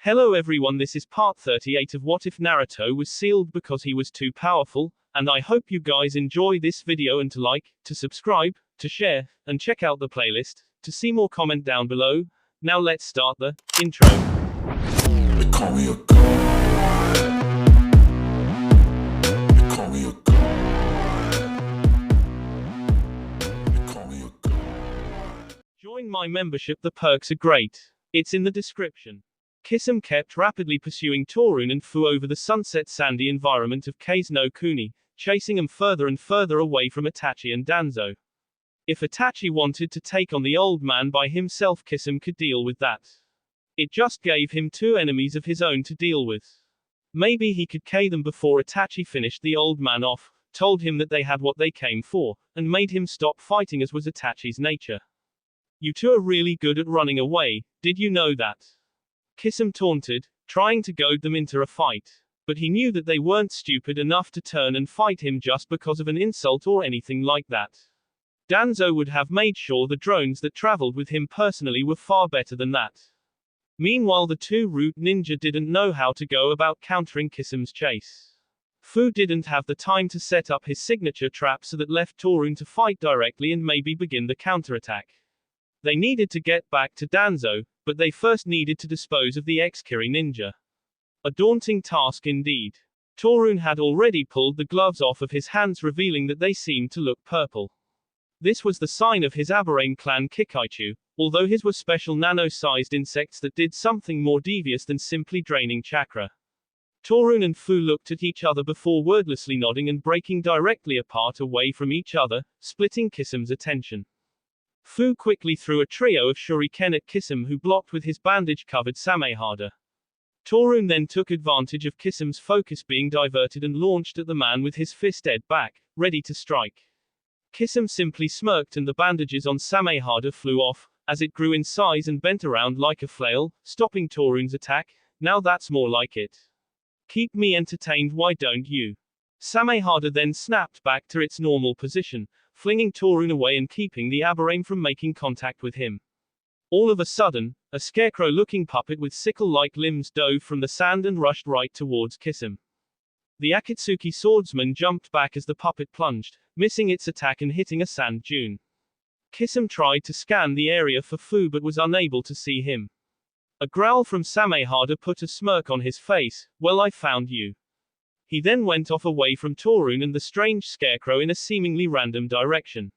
Hello everyone, this is part 38 of What If Naruto was sealed because he was too powerful, and I hope you guys enjoy this video and to like, to subscribe, to share, and check out the playlist, to see more comment down below. Now let's start the intro. They call me a god. They call me a god. They call me a god. Join my membership, the perks are great. It's in the description. Kisame kept rapidly pursuing Torun and Fu over the sunset sandy environment of Kase no Kuni, chasing them further and further away from Itachi and Danzo. If Itachi wanted to take on the old man by himself, Kisame could deal with that. It just gave him two enemies of his own to deal with. Maybe he could K them before Itachi finished the old man off, told him that they had what they came for, and made him stop fighting as was Itachi's nature. You two are really good at running away, did you know that? Kisame taunted, trying to goad them into a fight. But he knew that they weren't stupid enough to turn and fight him just because of an insult or anything like that. Danzo would have made sure the drones that traveled with him personally were far better than that. Meanwhile, the two root ninja didn't know how to go about countering Kisame's chase. Fu didn't have the time to set up his signature trap, so that left Torun to fight directly and maybe begin the counterattack. They needed to get back to Danzo, but they first needed to dispose of the ex-Kiri ninja. A daunting task indeed. Torun had already pulled the gloves off of his hands, revealing that they seemed to look purple. This was the sign of his Aburame clan Kikaichu, although his were special nano-sized insects that did something more devious than simply draining chakra. Torun and Fu looked at each other before wordlessly nodding and breaking directly apart away from each other, splitting Kisame's attention. Fu quickly threw a trio of shuriken at Kisame, who blocked with his bandage-covered samehada. Torun then took advantage of Kisame's focus being diverted and launched at the man with his fist ed back, ready to strike. Kisame simply smirked and the bandages on samehada flew off, as it grew in size and bent around like a flail, stopping Torun's attack. Now that's more like it. Keep me entertained, why don't you? Samehada then snapped back to its normal position, flinging Torun away and keeping the Aburame from making contact with him. All of a sudden, a scarecrow-looking puppet with sickle-like limbs dove from the sand and rushed right towards Kisame. The Akatsuki swordsman jumped back as the puppet plunged, missing its attack and hitting a sand dune. Kisame tried to scan the area for Fu but was unable to see him. A growl from Samehada put a smirk on his face. Well, I found you. He then went off away from Torun and the strange scarecrow in a seemingly random direction.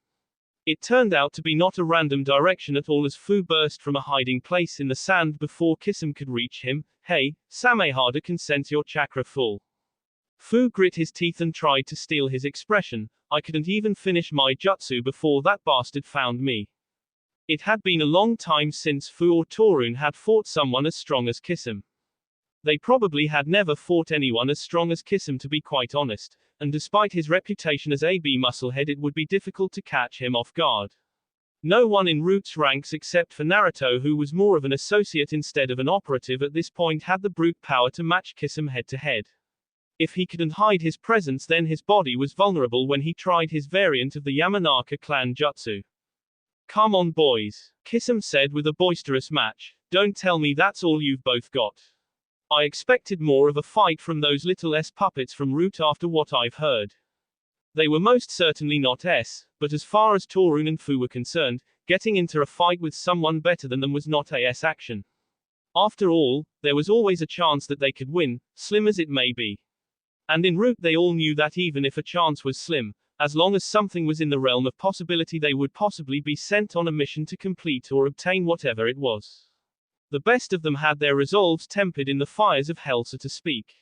It turned out to be not a random direction at all, as Fu burst from a hiding place in the sand before Kisame could reach him. Hey, Samehada can sense your chakra full. Fu grit his teeth and tried to steal his expression. I couldn't even finish my jutsu before that bastard found me. It had been a long time since Fu or Torun had fought someone as strong as Kisame. They probably had never fought anyone as strong as Kisame, to be quite honest, and despite his reputation as a musclehead, it would be difficult to catch him off guard. No one in Root's ranks except for Naruto, who was more of an associate instead of an operative at this point, had the brute power to match Kisame head to head. If he couldn't hide his presence, then his body was vulnerable when he tried his variant of the Yamanaka clan jutsu. Come on boys, Kisame said with a boisterous match. Don't tell me that's all you've both got. I expected more of a fight from those little S-puppets from Root after what I've heard. They were most certainly not S, but as far as Torun and Fu were concerned, getting into a fight with someone better than them was not a S action. After all, there was always a chance that they could win, slim as it may be. And in Root they all knew that even if a chance was slim, as long as something was in the realm of possibility, they would possibly be sent on a mission to complete or obtain whatever it was. The best of them had their resolves tempered in the fires of hell, so to speak.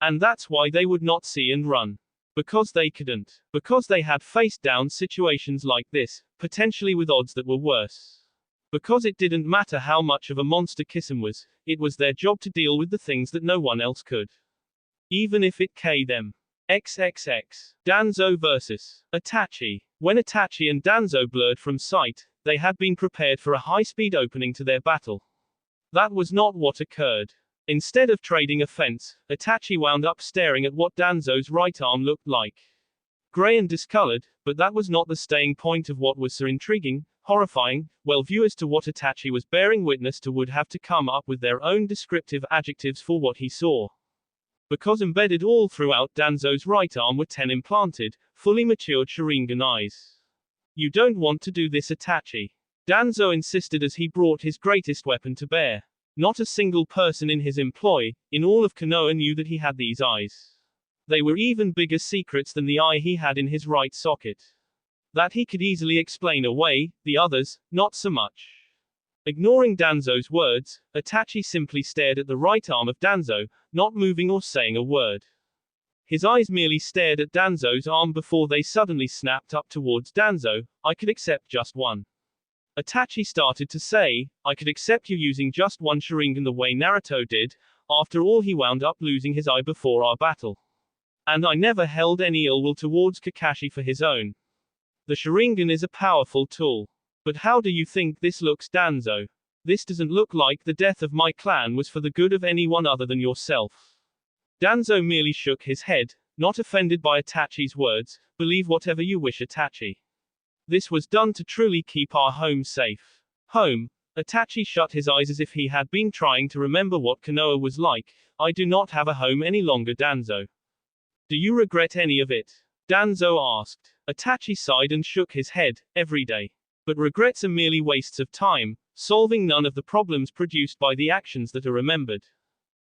And that's why they would not see and run. Because they couldn't. Because they had faced down situations like this, potentially with odds that were worse. Because it didn't matter how much of a monster Kisame was, it was their job to deal with the things that no one else could. Even if it K them. XXX. Danzo vs. Itachi. When Itachi and Danzo blurred from sight, they had been prepared for a high-speed opening to their battle. That was not what occurred. Instead of trading a fence, Itachi wound up staring at what Danzo's right arm looked like. Gray and discolored, but that was not the staying point of what was so intriguing. Horrifying, well, viewers to what Itachi was bearing witness to would have to come up with their own descriptive adjectives for what he saw. Because embedded all throughout Danzo's right arm were 10 implanted, fully matured Sharingan eyes. You don't want to do this, Itachi. Danzo insisted as he brought his greatest weapon to bear. Not a single person in his employ, in all of Konoha, knew that he had these eyes. They were even bigger secrets than the eye he had in his right socket. That he could easily explain away, the others, not so much. Ignoring Danzo's words, Itachi simply stared at the right arm of Danzo, not moving or saying a word. His eyes merely stared at Danzo's arm before they suddenly snapped up towards Danzo. I could accept just one. Itachi started to say, I could accept you using just one Sharingan the way Naruto did. After all, he wound up losing his eye before our battle. And I never held any ill will towards Kakashi for his own. The Sharingan is a powerful tool. But how do you think this looks, Danzo? This doesn't look like the death of my clan was for the good of anyone other than yourself. Danzo merely shook his head, not offended by Itachi's words. Believe whatever you wish, Itachi. This was done to truly keep our home safe. Home? Itachi shut his eyes as if he had been trying to remember what Konoha was like. I do not have a home any longer, Danzo. Do you regret any of it? Danzo asked. Itachi sighed and shook his head. Every day. But regrets are merely wastes of time, solving none of the problems produced by the actions that are remembered.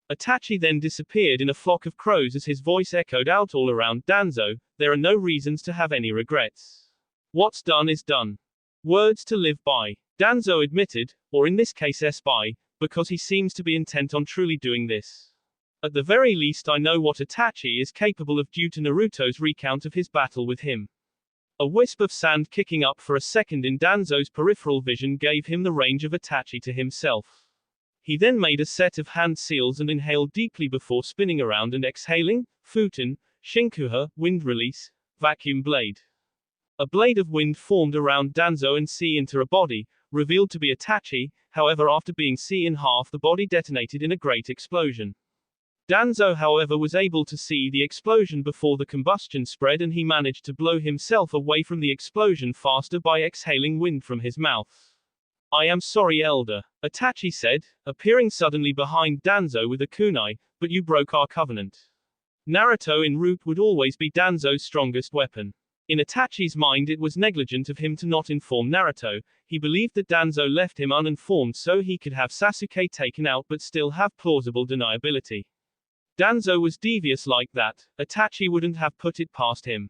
Itachi then disappeared in a flock of crows as his voice echoed out all around Danzo. There are no reasons to have any regrets. What's done is done. Words to live by. Danzo admitted, or in this case by, because he seems to be intent on truly doing this. At the very least, I know what Itachi is capable of due to Naruto's recount of his battle with him. A wisp of sand kicking up for a second in Danzo's peripheral vision gave him the range of Itachi to himself. He then made a set of hand seals and inhaled deeply before spinning around and exhaling. Futen, Shinkuha, wind release, vacuum blade. A blade of wind formed around Danzo and into a body, revealed to be Itachi. However, after being in half, the body detonated in a great explosion. Danzo, however, was able to see the explosion before the combustion spread, and he managed to blow himself away from the explosion faster by exhaling wind from his mouth. I am sorry, Elder, Itachi said, appearing suddenly behind Danzo with a kunai, but you broke our covenant. Naruto in root would always be Danzo's strongest weapon. In Itachi's mind, it was negligent of him to not inform Naruto. He believed that Danzo left him uninformed so he could have Sasuke taken out but still have plausible deniability. Danzo was devious like that. Itachi wouldn't have put it past him.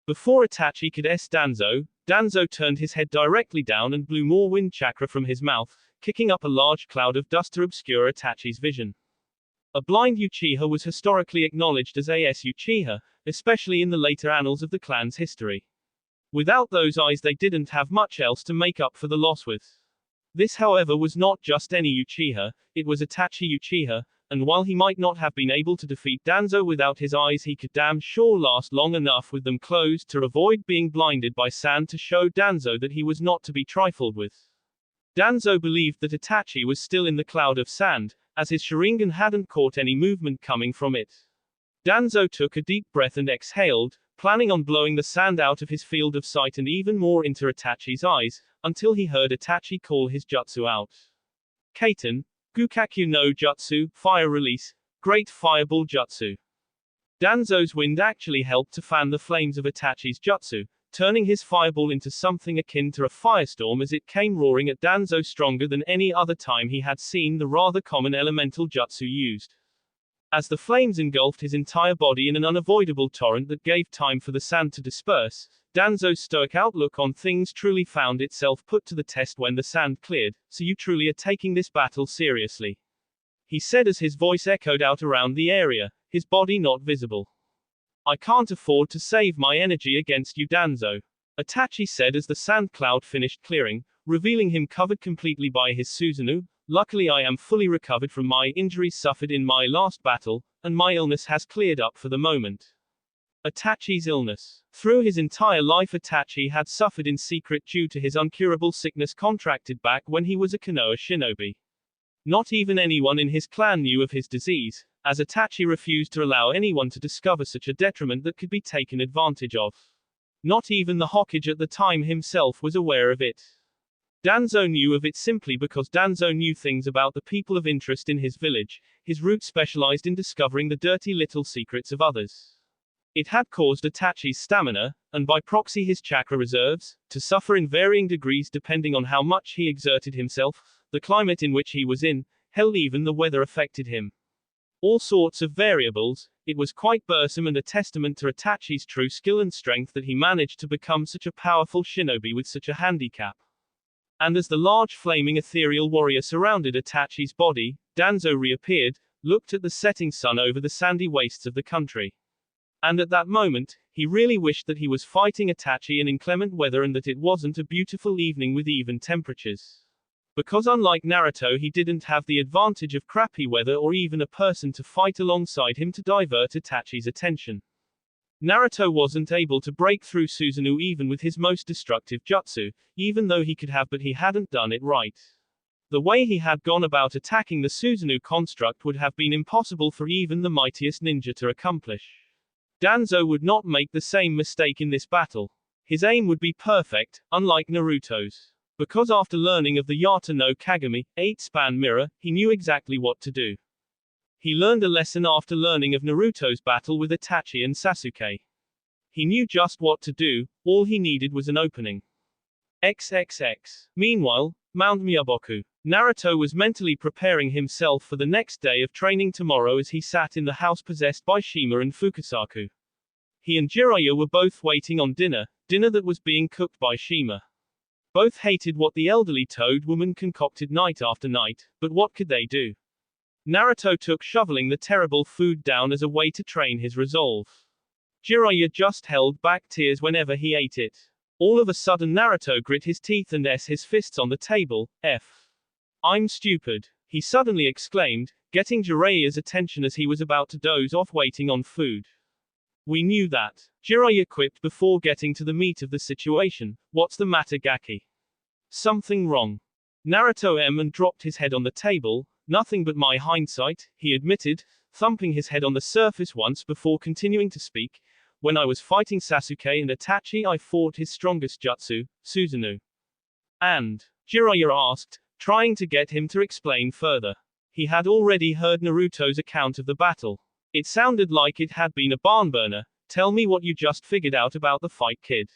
Before Itachi could Danzo, Danzo turned his head directly down and blew more wind chakra from his mouth, kicking up a large cloud of dust to obscure Itachi's vision. A blind Uchiha was historically acknowledged as a Uchiha, especially in the later annals of the clan's history. Without those eyes, they didn't have much else to make up for the loss with. This, however, was not just any Uchiha, it was Itachi Uchiha, and while he might not have been able to defeat Danzo without his eyes, he could damn sure last long enough with them closed to avoid being blinded by sand to show Danzo that he was not to be trifled with. Danzo believed that Itachi was still in the cloud of sand, as his Sharingan hadn't caught any movement coming from it. Danzo took a deep breath and exhaled, planning on blowing the sand out of his field of sight and even more into Itachi's eyes, until he heard Itachi call his jutsu out. Kaiten, Gukakyu no Jutsu, Fire Release, Great Fireball Jutsu. Danzo's wind actually helped to fan the flames of Itachi's jutsu, turning his fireball into something akin to a firestorm as it came roaring at Danzo, stronger than any other time he had seen the rather common elemental jutsu used. As the flames engulfed his entire body in an unavoidable torrent that gave time for the sand to disperse, Danzo's stoic outlook on things truly found itself put to the test when the sand cleared. So you truly are taking this battle seriously? He said as his voice echoed out around the area, his body not visible. I can't afford to save my energy against you, Danzo, Itachi said as the sand cloud finished clearing, revealing him covered completely by his Susanoo. Luckily, I am fully recovered from my injuries suffered in my last battle, and my illness has cleared up for the moment. Itachi's illness. Through his entire life, Itachi had suffered in secret due to his uncurable sickness contracted back when he was a Konoha shinobi. Not even anyone in his clan knew of his disease, as Itachi refused to allow anyone to discover such a detriment that could be taken advantage of. Not even the Hokage at the time himself was aware of it. Danzo knew of it simply because Danzo knew things about the people of interest in his village. His root specialized in discovering the dirty little secrets of others. It had caused Itachi's stamina, and by proxy his chakra reserves, to suffer in varying degrees depending on how much he exerted himself. The climate in which he was in, hell, even the weather affected him. All sorts of variables. It was quite bursome and a testament to Itachi's true skill and strength that he managed to become such a powerful shinobi with such a handicap. And as the large flaming ethereal warrior surrounded Itachi's body, Danzo reappeared, looked at the setting sun over the sandy wastes of the country. And at that moment, he really wished that he was fighting Itachi in inclement weather and that it wasn't a beautiful evening with even temperatures. Because unlike Naruto, he didn't have the advantage of crappy weather or even a person to fight alongside him to divert Itachi's attention. Naruto wasn't able to break through Susanoo even with his most destructive jutsu, even though he could have, but he hadn't done it right. The way he had gone about attacking the Susanoo construct would have been impossible for even the mightiest ninja to accomplish. Danzo would not make the same mistake in this battle. His aim would be perfect, unlike Naruto's. Because after learning of the Yata no Kagami, 8-span mirror, he knew exactly what to do. He learned a lesson after learning of Naruto's battle with Itachi and Sasuke. He knew just what to do, all he needed was an opening. XXX. Meanwhile, Mount Myaboku. Naruto was mentally preparing himself for the next day of training tomorrow as he sat in the house possessed by Shima and Fukasaku. He and Jiraiya were both waiting on dinner that was being cooked by Shima. Both hated what the elderly toad woman concocted night after night, but what could they do? Naruto took shoveling the terrible food down as a way to train his resolve. Jiraiya just held back tears whenever he ate it. All of a sudden Naruto grit his teeth and his fists on the table. I'm stupid, he suddenly exclaimed, getting Jiraiya's attention as he was about to doze off waiting on food. We knew that, Jiraiya quipped before getting to the meat of the situation. What's the matter, Gaki? Something wrong. Naruto and dropped his head on the table. Nothing but my hindsight, he admitted, thumping his head on the surface once before continuing to speak. When I was fighting Sasuke and Itachi, I fought his strongest jutsu, Susanoo. And? Jiraiya asked, trying to get him to explain further. He had already heard Naruto's account of the battle. It sounded like it had been a barnburner. Tell me what you just figured out about the fight, kid.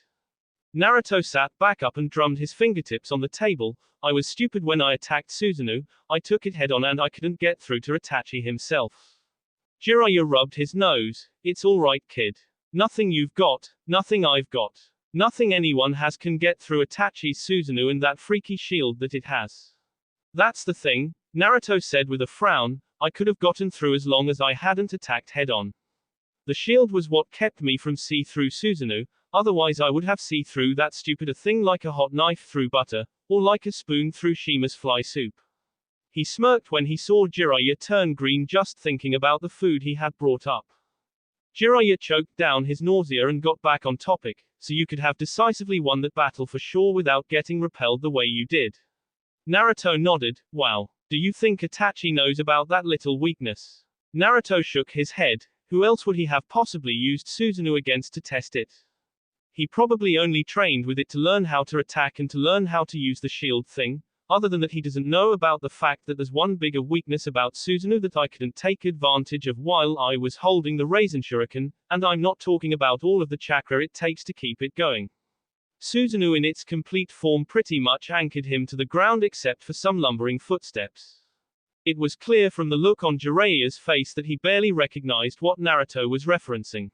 Naruto sat back up and drummed his fingertips on the table. I was stupid when I attacked Susanoo. I took it head on and I couldn't get through to Itachi himself. Jiraiya rubbed his nose. It's alright, kid. Nothing you've got, nothing I've got. Nothing anyone has can get through Itachi's Susanoo and that freaky shield that it has. That's the thing, Naruto said with a frown. I could have gotten through as long as I hadn't attacked head on. The shield was what kept me from see through Susanoo, otherwise I would have see through that stupid thing like a hot knife through butter, or like a spoon through Shima's fly soup. He smirked when he saw Jiraiya turn green just thinking about the food he had brought up. Jiraiya choked down his nausea and got back on topic. So you could have decisively won that battle for sure without getting repelled the way you did. Naruto nodded. Wow. Do you think Itachi knows about that little weakness? Naruto shook his head. Who else would he have possibly used Susanoo against to test it? He probably only trained with it to learn how to attack and to learn how to use the shield thing. Other than that, he doesn't know about the fact that there's one bigger weakness about Susanoo that I couldn't take advantage of while I was holding the Raisin Shuriken, and I'm not talking about all of the chakra it takes to keep it going. Susanoo in its complete form pretty much anchored him to the ground except for some lumbering footsteps. It was clear from the look on Jiraiya's face that he barely recognized what Naruto was referencing.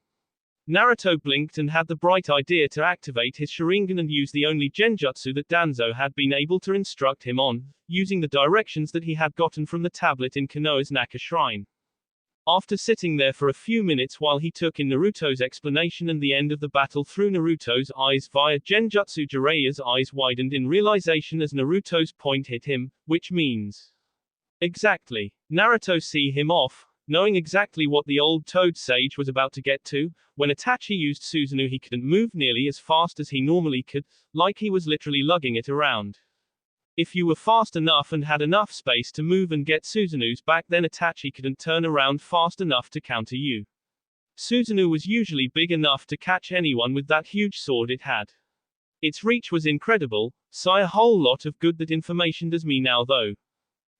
Naruto blinked and had the bright idea to activate his Sharingan and use the only genjutsu that Danzo had been able to instruct him on, using the directions that he had gotten from the tablet in Konoha's Naka Shrine. After sitting there for a few minutes while he took in Naruto's explanation and the end of the battle through Naruto's eyes via genjutsu, Jiraiya's eyes widened in realization as Naruto's point hit him, which means... Exactly. Naruto see him off, knowing exactly what the old toad sage was about to get to. When Itachi used Susanoo, he couldn't move nearly as fast as he normally could, like he was literally lugging it around. If you were fast enough and had enough space to move and get Susanoo's back, then Itachi couldn't turn around fast enough to counter you. Susanoo was usually big enough to catch anyone with that huge sword it had. Its reach was incredible, sigh a whole lot of good that information does me now though.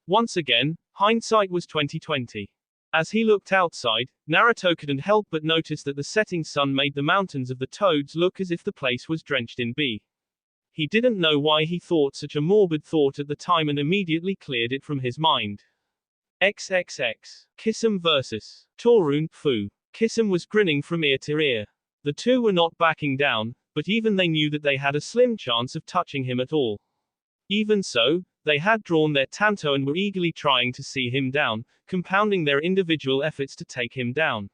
Once again, hindsight was 2020. As he looked outside, Naruto couldn't help but notice that the setting sun made the mountains of the toads look as if the place was drenched in B. He didn't know why he thought such a morbid thought at the time and immediately cleared it from his mind. XXX. Kisame vs. Torun, Fu. Kisame was grinning from ear to ear. The two were not backing down, but even they knew that they had a slim chance of touching him at all. Even so, they had drawn their tanto and were eagerly trying to see him down, compounding their individual efforts to take him down.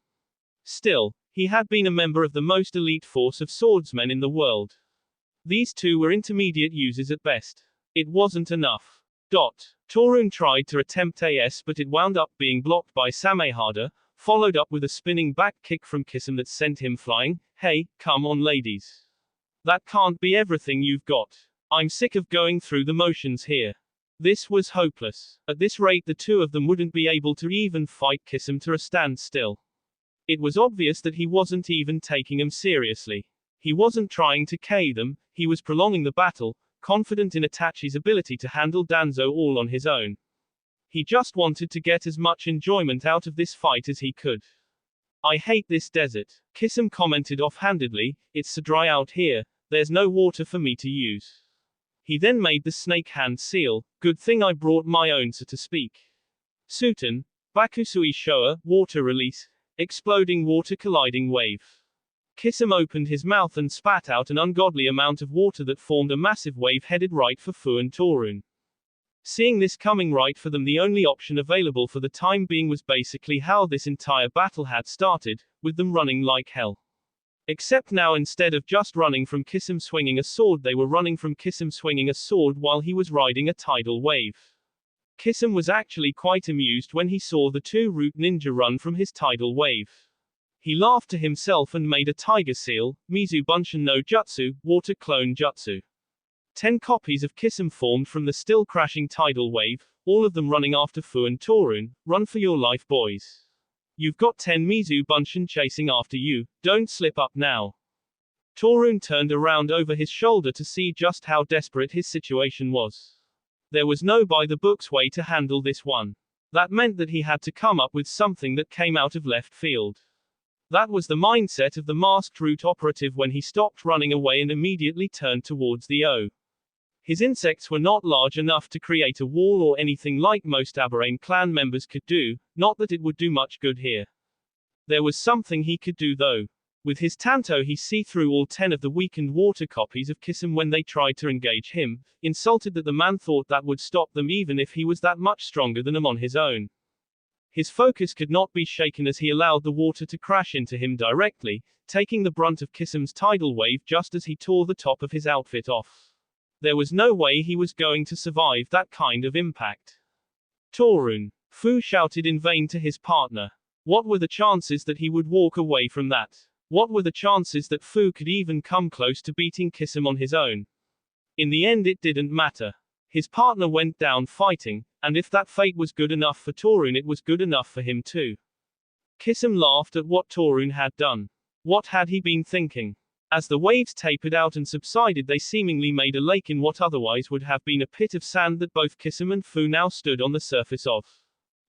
Still, he had been a member of the most elite force of swordsmen in the world. These two were intermediate users at best. It wasn't enough. Torun tried to attempt AS but it wound up being blocked by Samehada, followed up with a spinning back kick from Kisame that sent him flying. Hey, come on ladies. That can't be everything you've got. I'm sick of going through the motions here. This was hopeless. At this rate the two of them wouldn't be able to even fight Kisame to a standstill. It was obvious that he wasn't even taking them seriously. He wasn't trying to K them, he was prolonging the battle, confident in Itachi's ability to handle Danzo all on his own. He just wanted to get as much enjoyment out of this fight as he could. I hate this desert, Kisame commented offhandedly, it's so dry out here, there's no water for me to use. He then made the snake hand seal, good thing I brought my own so to speak. Suten, Bakusui Showa, water release, exploding water colliding wave. Kisame opened his mouth and spat out an ungodly amount of water that formed a massive wave headed right for Fu and Torun. Seeing this coming right for them, the only option available for the time being was basically how this entire battle had started, with them running like hell. Except now instead of just running from Kisame swinging a sword they were running from Kisame swinging a sword while he was riding a tidal wave. Kisame was actually quite amused when he saw the two root ninja run from his tidal wave. He laughed to himself and made a tiger seal, Mizu Bunshin no Jutsu, water clone jutsu. 10 copies of Kisame formed from the still crashing tidal wave, all of them running after Fu and Torun. Run for your life boys. You've got 10 Mizu Bunshin chasing after you, don't slip up now. Torun turned around over his shoulder to see just how desperate his situation was. There was no by-the-books way to handle this one. That meant that he had to come up with something that came out of left field. That was the mindset of the masked root operative when he stopped running away and immediately turned towards the O. His insects were not large enough to create a wall or anything like most Aberrane clan members could do, not that it would do much good here. There was something he could do though. With his tanto he see through all 10 of the weakened water copies of Kisame when they tried to engage him, insulted that the man thought that would stop them even if he was that much stronger than them on his own. His focus could not be shaken as he allowed the water to crash into him directly, taking the brunt of Kisame's tidal wave just as he tore the top of his outfit off. There was no way he was going to survive that kind of impact. Torun. Fu shouted in vain to his partner. What were the chances that he would walk away from that? What were the chances that Fu could even come close to beating Kisame on his own? In the end it didn't matter. His partner went down fighting, and if that fate was good enough for Torun it was good enough for him too. Kisame laughed at what Torun had done. What had he been thinking? As the waves tapered out and subsided they seemingly made a lake in what otherwise would have been a pit of sand that both Kisame and Fu now stood on the surface of.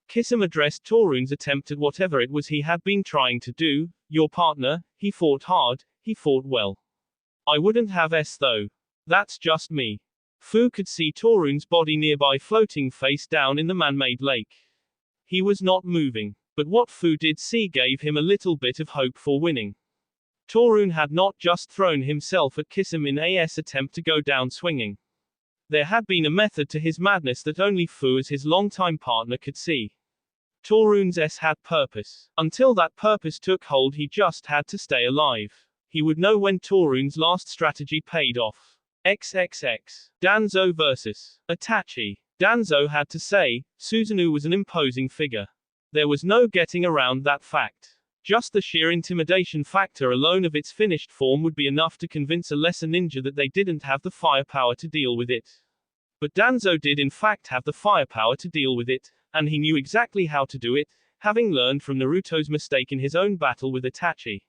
Kisame addressed Torun's attempt at whatever it was he had been trying to do. Your partner, he fought hard, he fought well. I wouldn't have though. That's just me. Fu could see Torun's body nearby floating face down in the man-made lake. He was not moving, but what Fu did see gave him a little bit of hope for winning. Torun had not just thrown himself at Kisame in AS attempt to go down swinging. There had been a method to his madness that only Fu as his longtime partner could see. Torun's had purpose. Until that purpose took hold he just had to stay alive. He would know when Torun's last strategy paid off. XXX. Danzo vs. Itachi. Danzo had to say, Susanoo was an imposing figure. There was no getting around that fact. Just the sheer intimidation factor alone of its finished form would be enough to convince a lesser ninja that they didn't have the firepower to deal with it. But Danzo did in fact have the firepower to deal with it, and he knew exactly how to do it, having learned from Naruto's mistake in his own battle with Itachi.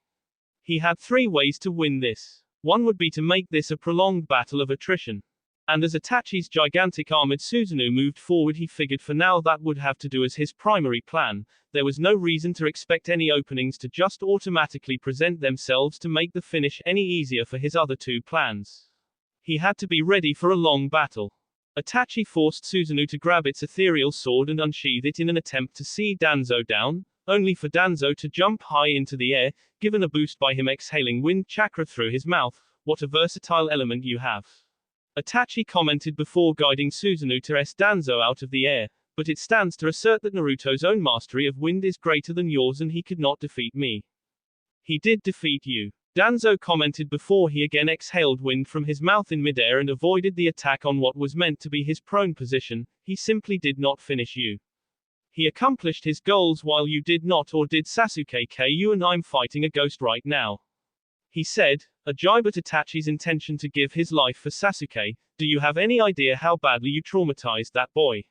He had 3 ways to win this. One would be to make this a prolonged battle of attrition. And as Itachi's gigantic armored Susanoo moved forward, he figured for now that would have to do as his primary plan. There was no reason to expect any openings to just automatically present themselves to make the finish any easier for his other two plans. He had to be ready for a long battle. Itachi forced Susanoo to grab its ethereal sword and unsheath it in an attempt to see Danzo down, only for Danzo to jump high into the air, given a boost by him exhaling wind chakra through his mouth. What a versatile element you have. Itachi commented before guiding Susanoo to Danzo out of the air, but it stands to assert that Naruto's own mastery of wind is greater than yours and he could not defeat me. He did defeat you. Danzo commented before he again exhaled wind from his mouth in midair and avoided the attack on what was meant to be his prone position. He simply did not finish you. He accomplished his goals while you did not, or did Sasuke? You and I'm fighting a ghost right now. He said, a jibe at Itachi's intention to give his life for Sasuke. Do you have any idea how badly you traumatized that boy?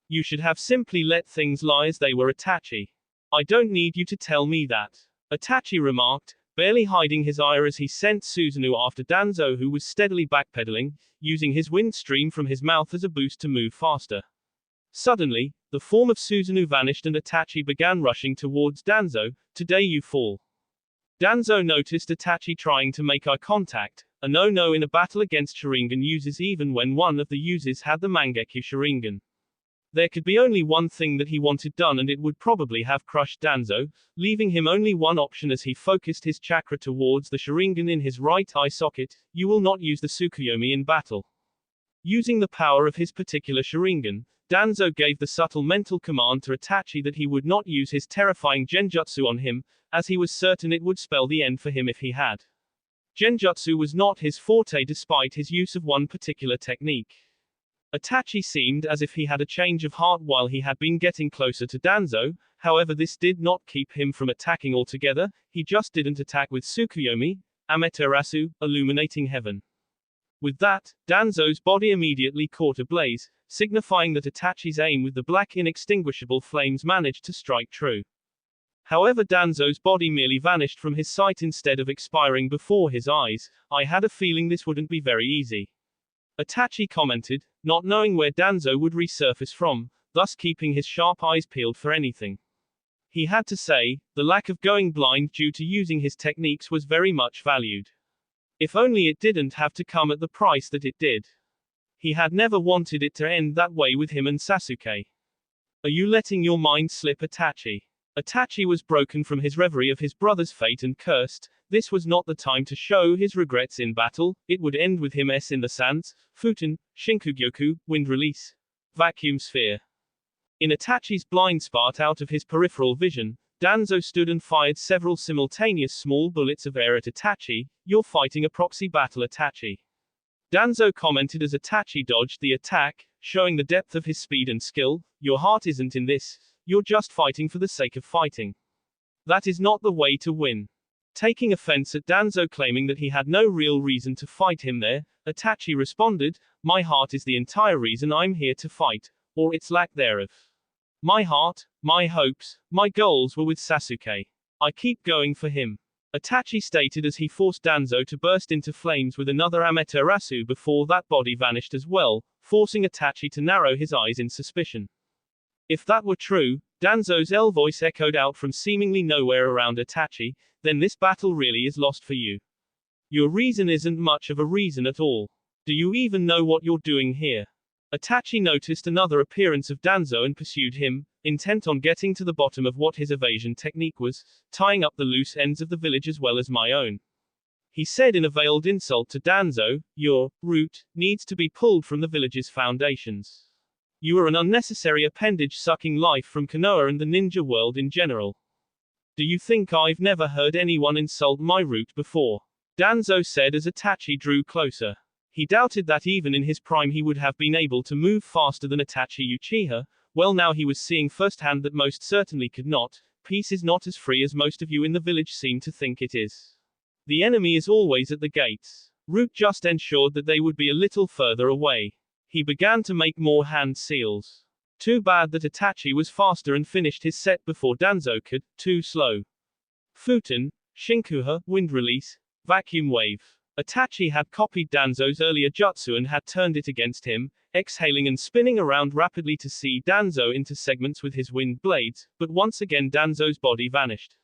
You should have simply let things lie as they were, Itachi. I don't need you to tell me that. Itachi remarked, barely hiding his ire as he sent Susanoo after Danzo, who was steadily backpedaling, using his wind stream from his mouth as a boost to move faster. Suddenly, the form of Susanoo vanished and Itachi began rushing towards Danzo. Today you fall. Danzo noticed Itachi trying to make eye contact, a no-no in a battle against Sharingan uses even when one of the users had the Mangekyo Sharingan. There could be only one thing that he wanted done and it would probably have crushed Danzo, leaving him only one option as he focused his chakra towards the Sharingan in his right eye socket. You will not use the Tsukuyomi in battle. Using the power of his particular Sharingan, Danzo gave the subtle mental command to Itachi that he would not use his terrifying Genjutsu on him, as he was certain it would spell the end for him if he had. Genjutsu was not his forte despite his use of one particular technique. Itachi seemed as if he had a change of heart while he had been getting closer to Danzo, however this did not keep him from attacking altogether. He just didn't attack with Tsukuyomi, Amaterasu, illuminating heaven. With that, Danzo's body immediately caught ablaze, signifying that Itachi's aim with the black inextinguishable flames managed to strike true. However, Danzo's body merely vanished from his sight instead of expiring before his eyes. I had a feeling this wouldn't be very easy. Itachi commented, not knowing where Danzo would resurface from, thus keeping his sharp eyes peeled for anything. He had to say, the lack of going blind due to using his techniques was very much valued. If only it didn't have to come at the price that it did. He had never wanted it to end that way with him and Sasuke. Are you letting your mind slip, Itachi? Itachi was broken from his reverie of his brother's fate and cursed. This was not the time to show his regrets in battle. It would end with him in the sands, Futen, Shinkugyoku, wind release, vacuum sphere. In Itachi's blind spot out of his peripheral vision, Danzo stood and fired several simultaneous small bullets of air at Itachi. You're fighting a proxy battle, Itachi. Danzo commented as Itachi dodged the attack, showing the depth of his speed and skill. Your heart isn't in this. You're just fighting for the sake of fighting. That is not the way to win. Taking offense at Danzo claiming that he had no real reason to fight him there, Itachi responded, my heart is the entire reason I'm here to fight, or its lack thereof. My heart, my hopes, my goals were with Sasuke. I keep going for him. Itachi stated as he forced Danzo to burst into flames with another Amaterasu before that body vanished as well, forcing Itachi to narrow his eyes in suspicion. If that were true, Danzo's L voice echoed out from seemingly nowhere around Itachi, then this battle really is lost for you. Your reason isn't much of a reason at all. Do you even know what you're doing here? Itachi noticed another appearance of Danzo and pursued him, intent on getting to the bottom of what his evasion technique was, tying up the loose ends of the village as well as my own. He said in a veiled insult to Danzo, your root needs to be pulled from the village's foundations. You are an unnecessary appendage sucking life from Konoha and the ninja world in general. Do you think I've never heard anyone insult my root before? Danzo said as Itachi drew closer. He doubted that even in his prime he would have been able to move faster than Itachi Uchiha. Well, now he was seeing firsthand that most certainly could not. Peace is not as free as most of you in the village seem to think it is. The enemy is always at the gates. Root just ensured that they would be a little further away. He began to make more hand seals. Too bad that Itachi was faster and finished his set before Danzo could. Too slow. Futen, Shinkuha, wind release, vacuum wave. Itachi had copied Danzo's earlier jutsu and had turned it against him, exhaling and spinning around rapidly to see Danzo into segments with his wind blades, but once again Danzo's body vanished.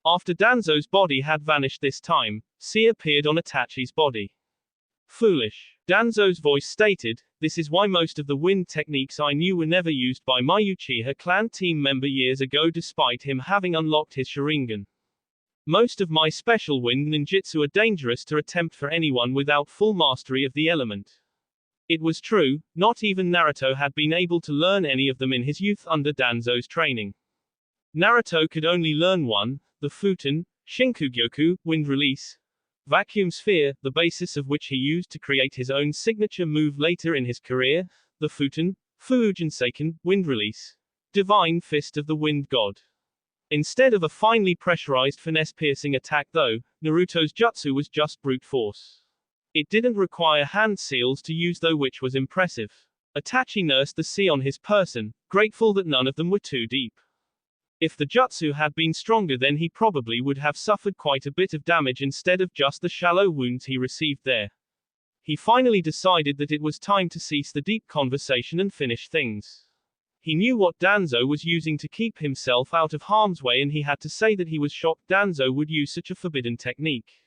After Danzo's body had vanished this time, C appeared on Itachi's body. Foolish. Danzo's voice stated, "This is why most of the wind techniques I knew were never used by my Uchiha clan team member years ago despite him having unlocked his Sharingan. Most of my special wind ninjutsu are dangerous to attempt for anyone without full mastery of the element." It was true, not even Naruto had been able to learn any of them in his youth under Danzo's training. Naruto could only learn one, the Futen, Shinkugyoku, wind release, vacuum sphere, the basis of which he used to create his own signature move later in his career, the Futen, Fujinsaken, wind release, divine fist of the wind god. Instead of a finely pressurized finesse-piercing attack though, Naruto's jutsu was just brute force. It didn't require hand seals to use though, which was impressive. Itachi nursed the sea on his person, grateful that none of them were too deep. If the jutsu had been stronger then he probably would have suffered quite a bit of damage instead of just the shallow wounds he received there. He finally decided that it was time to cease the deep conversation and finish things. He knew what Danzo was using to keep himself out of harm's way and he had to say that he was shocked Danzo would use such a forbidden technique.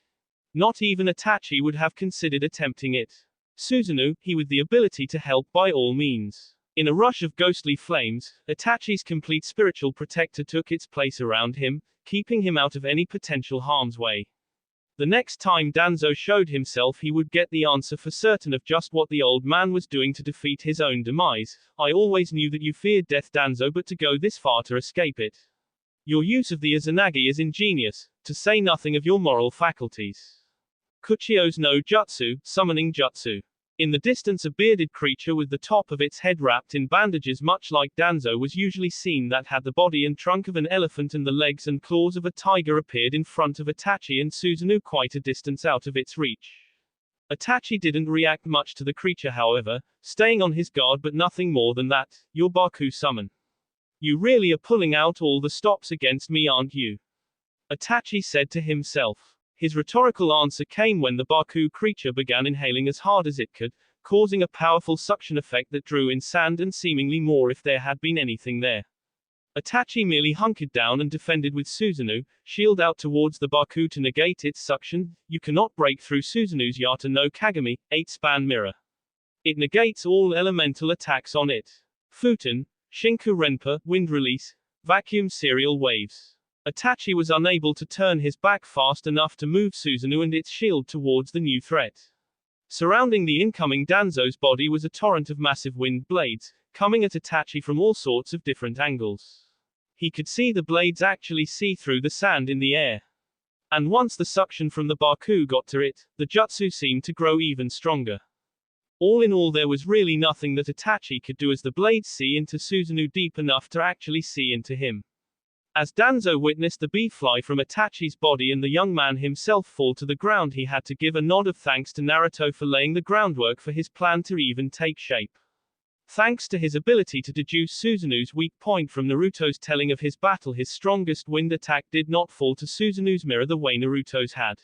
Not even Itachi would have considered attempting it. Susanoo, he with the ability to help by all means. In a rush of ghostly flames, Itachi's complete spiritual protector took its place around him, keeping him out of any potential harm's way. The next time Danzo showed himself he would get the answer for certain of just what the old man was doing to defeat his own demise. "I always knew that you feared death, Danzo, but to go this far to escape it. Your use of the Izanagi is ingenious, to say nothing of your moral faculties." Kuchio's no jutsu, summoning jutsu. In the distance a bearded creature with the top of its head wrapped in bandages much like Danzo was usually seen that had the body and trunk of an elephant and the legs and claws of a tiger appeared in front of Itachi and Susanoo quite a distance out of its reach. Itachi didn't react much to the creature however, staying on his guard but nothing more than that. "Your Baku summon. You really are pulling out all the stops against me, aren't you?" Itachi said to himself. His rhetorical answer came when the Baku creature began inhaling as hard as it could, causing a powerful suction effect that drew in sand and seemingly more if there had been anything there. Itachi merely hunkered down and defended with Susanoo, shield out towards the Baku to negate its suction. You cannot break through Susanoo's Yata no Kagami, 8-span mirror. It negates all elemental attacks on it. Futen, Shinku Renpa, wind release, vacuum serial waves. Itachi was unable to turn his back fast enough to move Susanoo and its shield towards the new threat. Surrounding the incoming Danzo's body was a torrent of massive wind blades, coming at Itachi from all sorts of different angles. He could see the blades actually see through the sand in the air. And once the suction from the Baku got to it, the jutsu seemed to grow even stronger. All in all there was really nothing that Itachi could do as the blades see into Susanoo deep enough to actually see into him. As Danzo witnessed the bee fly from Itachi's body and the young man himself fall to the ground, he had to give a nod of thanks to Naruto for laying the groundwork for his plan to even take shape. Thanks to his ability to deduce Susanoo's weak point from Naruto's telling of his battle, his strongest wind attack did not fall to Susanoo's mirror the way Naruto's had.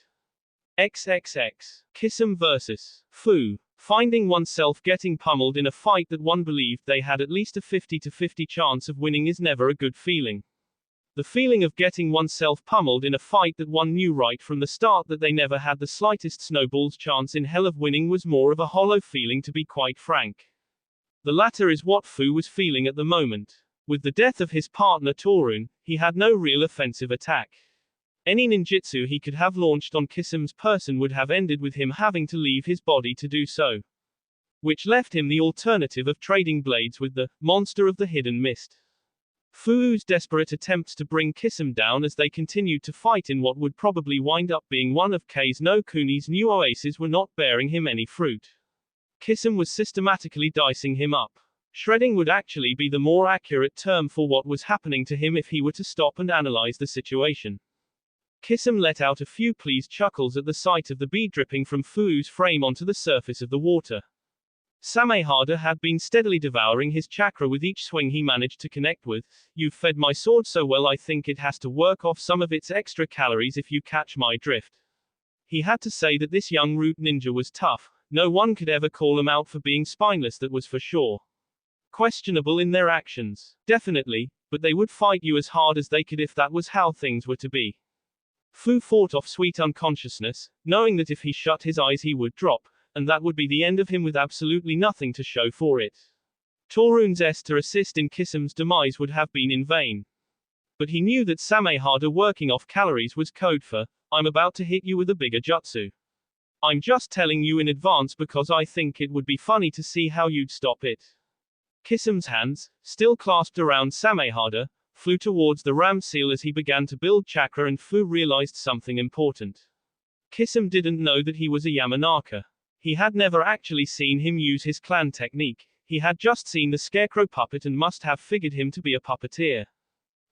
XXX. Kisame vs. Fu. Finding oneself getting pummeled in a fight that one believed they had at least a 50-50 chance of winning is never a good feeling. The feeling of getting oneself pummeled in a fight that one knew right from the start that they never had the slightest snowball's chance in hell of winning was more of a hollow feeling, to be quite frank. The latter is what Fu was feeling at the moment. With the death of his partner Torun, he had no real offensive attack. Any ninjutsu he could have launched on Kisame's person would have ended with him having to leave his body to do so. Which left him the alternative of trading blades with the monster of the hidden mist. Fu's desperate attempts to bring Kisame down as they continued to fight in what would probably wind up being one of Kase no Kuni's new oases were not bearing him any fruit. Kisame was systematically dicing him up. Shredding would actually be the more accurate term for what was happening to him if he were to stop and analyze the situation. Kisame let out a few pleased chuckles at the sight of the bee dripping from Fu's frame onto the surface of the water. Samehada had been steadily devouring his chakra with each swing he managed to connect with. "You've fed my sword so well I think it has to work off some of its extra calories if you catch my drift." He had to say that this young root ninja was tough. No one could ever call him out for being spineless, that was for sure. Questionable in their actions, definitely, but they would fight you as hard as they could if that was how things were to be. Fu fought off sweet unconsciousness, knowing that if he shut his eyes he would drop, and that would be the end of him with absolutely nothing to show for it. Torun's to assist in Kisam's demise would have been in vain. But he knew that Samehada working off calories was code for, I'm about to hit you with a bigger jutsu. I'm just telling you in advance because I think it would be funny to see how you'd stop it. Kisam's hands, still clasped around Samehada, flew towards the ram seal as he began to build chakra, and Fu realized something important. Kisam didn't know that he was a Yamanaka. He had never actually seen him use his clan technique. He had just seen the scarecrow puppet and must have figured him to be a puppeteer.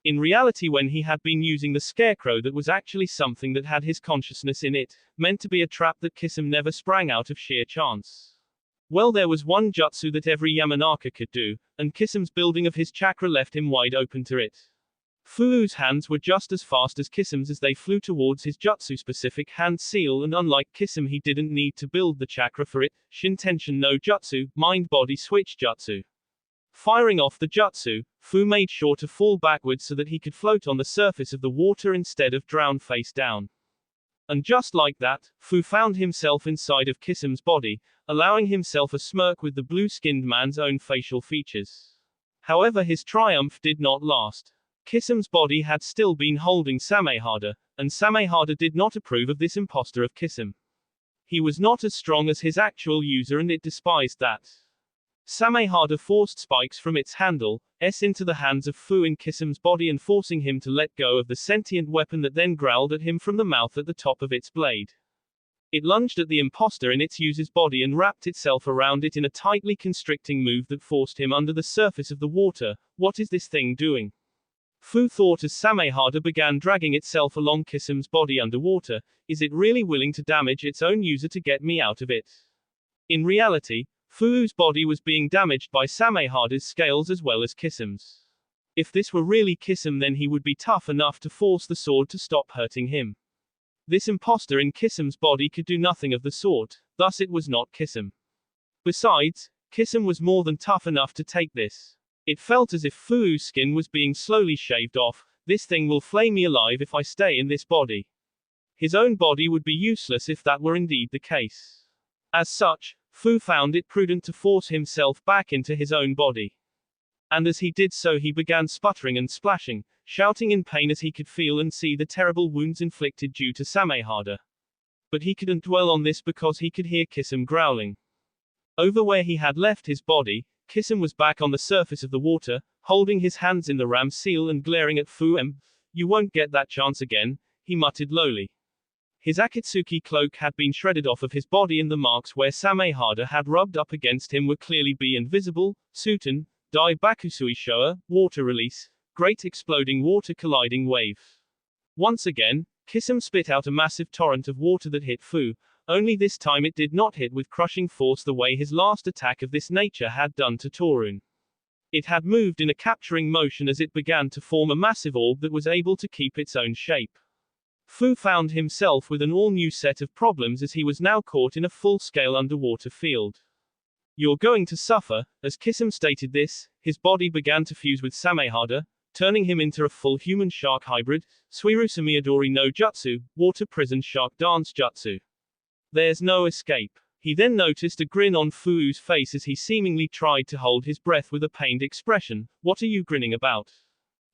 In reality, when he had been using the scarecrow, that was actually something that had his consciousness in it, meant to be a trap that Kisam never sprang out of sheer chance. Well, there was one jutsu that every Yamanaka could do, and Kisam's building of his chakra left him wide open to it. Fuu's hands were just as fast as Kisam's as they flew towards his jutsu-specific hand seal, and unlike Kisam, he didn't need to build the chakra for it. Shintention no jutsu, mind-body switch jutsu. Firing off the jutsu, Fu made sure to fall backwards so that he could float on the surface of the water instead of drown face down. And just like that, Fu found himself inside of Kisam's body, allowing himself a smirk with the blue-skinned man's own facial features. However, his triumph did not last. Kisam's body had still been holding Samehada, and Samehada did not approve of this imposter of Kisam. He was not as strong as his actual user, and it despised that. Samehada forced spikes from its handle into the hands of Fu in Kisam's body, and forcing him to let go of the sentient weapon that then growled at him from the mouth at the top of its blade. It lunged at the imposter in its user's body and wrapped itself around it in a tightly constricting move that forced him under the surface of the water. What is this thing doing? Fu thought as Samehada began dragging itself along Kisam's body underwater. Is it really willing to damage its own user to get me out of it? In reality, Fuu's body was being damaged by Samehada's scales as well as Kisam's. If this were really Kisam, then he would be tough enough to force the sword to stop hurting him. This imposter in Kisam's body could do nothing of the sort, thus it was not Kisam. Besides, Kisam was more than tough enough to take this. It felt as if Fuu's skin was being slowly shaved off. This thing will flay me alive if I stay in this body. His own body would be useless if that were indeed the case. As such, Fu found it prudent to force himself back into his own body. And as he did so, he began sputtering and splashing, shouting in pain as he could feel and see the terrible wounds inflicted due to Samehada. But he couldn't dwell on this because he could hear Kisam growling. Over where he had left his body, Kisam was back on the surface of the water, holding his hands in the ram seal and glaring at Fu. You won't get that chance again, he muttered lowly. His Akatsuki cloak had been shredded off of his body, and the marks where Samehada had rubbed up against him were clearly invisible. Suten, Dai Bakusui Showa, water release, great exploding water colliding wave. Once again, Kisam spit out a massive torrent of water that hit Fu, only this time it did not hit with crushing force the way his last attack of this nature had done to Torun. It had moved in a capturing motion as it began to form a massive orb that was able to keep its own shape. Fu found himself with an all-new set of problems as he was now caught in a full-scale underwater field. You're going to suffer. As Kisam stated this, his body began to fuse with Samehada, turning him into a full human shark hybrid, Suirusa Miyadori no Jutsu, water prison shark dance jutsu. There's no escape. He then noticed a grin on Fuu's face as he seemingly tried to hold his breath with a pained expression. What are you grinning about?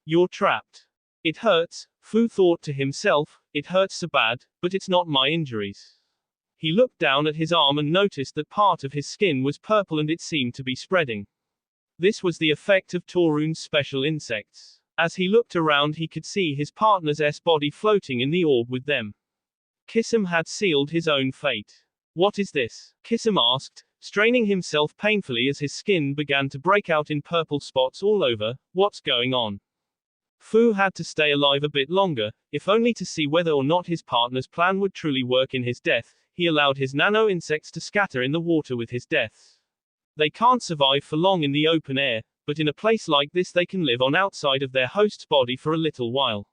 You're trapped. It hurts, Fu thought to himself, it hurts so bad, but it's not my injuries. He looked down at his arm and noticed that part of his skin was purple and it seemed to be spreading. This was the effect of Torun's special insects. As he looked around, he could see his partner's body floating in the orb with them. Kisam had sealed his own fate. What is this? Kisam asked, straining himself painfully as his skin began to break out in purple spots all over. What's going on? Fu had to stay alive a bit longer, if only to see whether or not his partner's plan would truly work in his death. He allowed his nano insects to scatter in the water with his death. They can't survive for long in the open air, but in a place like this they can live on outside of their host's body for a little while.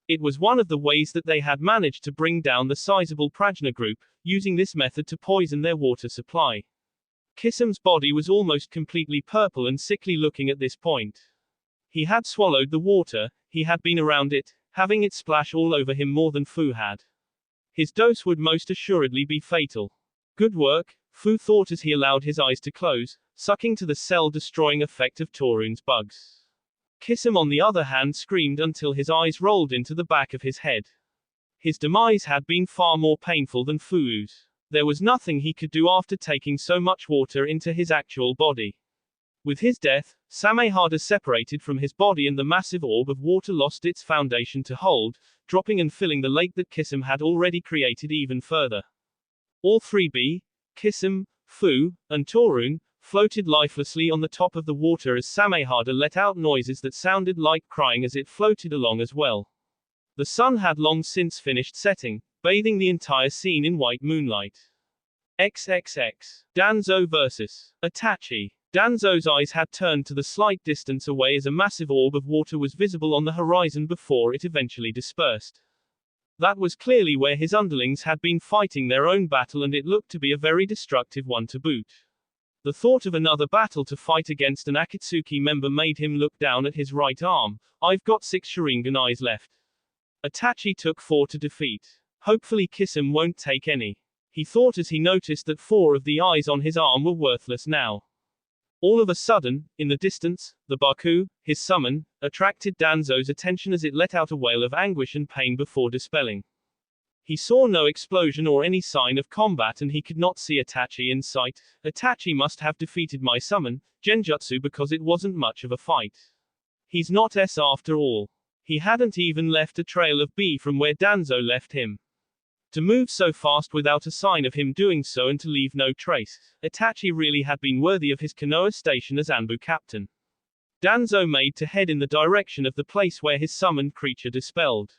It was one of the ways that they had managed to bring down the sizable Prajna group, using this method to poison their water supply. Kissam's body was almost completely purple and sickly looking at this point. He had swallowed the water, he had been around it, having it splash all over him more than Fu had. His dose would most assuredly be fatal. Good work, Fu thought as he allowed his eyes to close, sucking to the cell-destroying effect of Torun's bugs. Kissam on the other hand screamed until his eyes rolled into the back of his head. His demise had been far more painful than Fu's. There was nothing he could do after taking so much water into his actual body. With his death, Samehada separated from his body and the massive orb of water lost its foundation to hold, dropping and filling the lake that Kissam had already created even further. All three Kissam, Fu, and Torun, floated lifelessly on the top of the water as Samehada let out noises that sounded like crying as it floated along as well. The sun had long since finished setting, bathing the entire scene in white moonlight. XXX. Danzo vs. Itachi. Danzo's eyes had turned to the slight distance away as a massive orb of water was visible on the horizon before it eventually dispersed. That was clearly where his underlings had been fighting their own battle, and it looked to be a very destructive one to boot. The thought of another battle to fight against an Akatsuki member made him look down at his right arm. I've got 6 Sharingan eyes left. Itachi took 4 to defeat. Hopefully Kissam won't take any. He thought as he noticed that 4 of the eyes on his arm were worthless now. All of a sudden, in the distance, the Baku, his summon, attracted Danzo's attention as it let out a wail of anguish and pain before dispelling. He saw no explosion or any sign of combat and he could not see Itachi in sight. Itachi must have defeated my summon, Genjutsu, because it wasn't much of a fight. He's not S after all. He hadn't even left a trail of B from where Danzo left him. To move so fast without a sign of him doing so and to leave no trace, Itachi really had been worthy of his Konoha station as Anbu captain. Danzo made to head in the direction of the place where his summoned creature dispelled.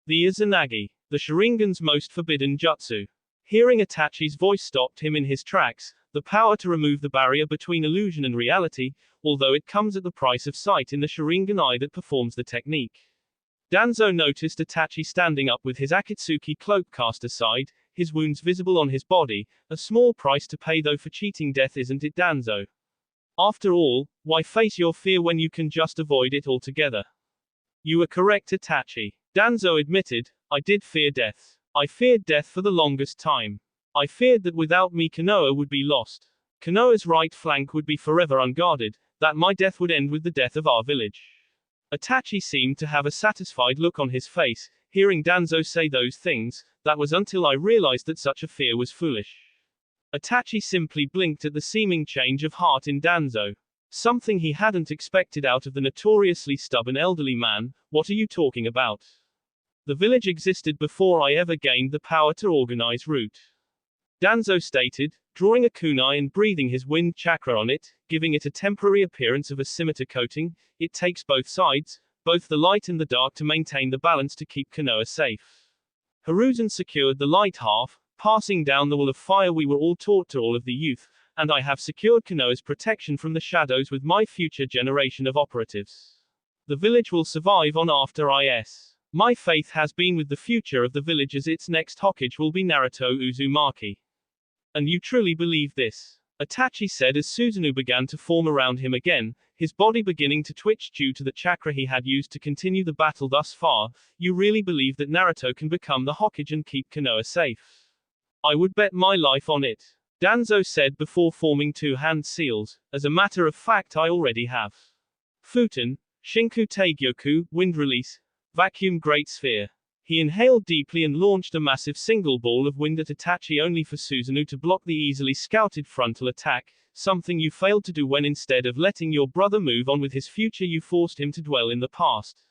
The Izanagi, the Sharingan's most forbidden jutsu. Hearing Itachi's voice stopped him in his tracks, the power to remove the barrier between illusion and reality, although it comes at the price of sight in the Sharingan eye that performs the technique. Danzo noticed Itachi standing up with his Akatsuki cloak cast aside, his wounds visible on his body, a small price to pay though for cheating death, isn't it, Danzo? After all, why face your fear when you can just avoid it altogether? You were correct, Itachi. Danzo admitted, I did fear death. I feared death for the longest time. I feared that without me Konoha would be lost. Konoha's right flank would be forever unguarded, that my death would end with the death of our village. Itachi seemed to have a satisfied look on his face, hearing Danzo say those things. That was until I realized that such a fear was foolish. Itachi simply blinked at the seeming change of heart in Danzo. Something he hadn't expected out of the notoriously stubborn elderly man. What are you talking about? The village existed before I ever gained the power to organize route. Danzo stated, drawing a kunai and breathing his wind chakra on it, giving it a temporary appearance of a scimitar coating. It takes both sides, both the light and the dark, to maintain the balance to keep Konoha safe. Hiruzen secured the light half, passing down the wall of fire we were all taught to all of the youth, and I have secured Konoha's protection from the shadows with my future generation of operatives. The village will survive on after IS. My faith has been with the future of the village as its next Hokage will be Naruto Uzumaki. And you truly believe this? Itachi said as Susanoo began to form around him again, his body beginning to twitch due to the chakra he had used to continue the battle thus far. You really believe that Naruto can become the Hokage and keep Konoha safe? I would bet my life on it. Danzo said before forming 2 hand seals. As a matter of fact, I already have. Futen, Shinku Taegyoku, wind release, vacuum great sphere. He inhaled deeply and launched a massive single ball of wind at Itachi, only for Susanoo to block the easily scouted frontal attack, something you failed to do when instead of letting your brother move on with his future you forced him to dwell in the past.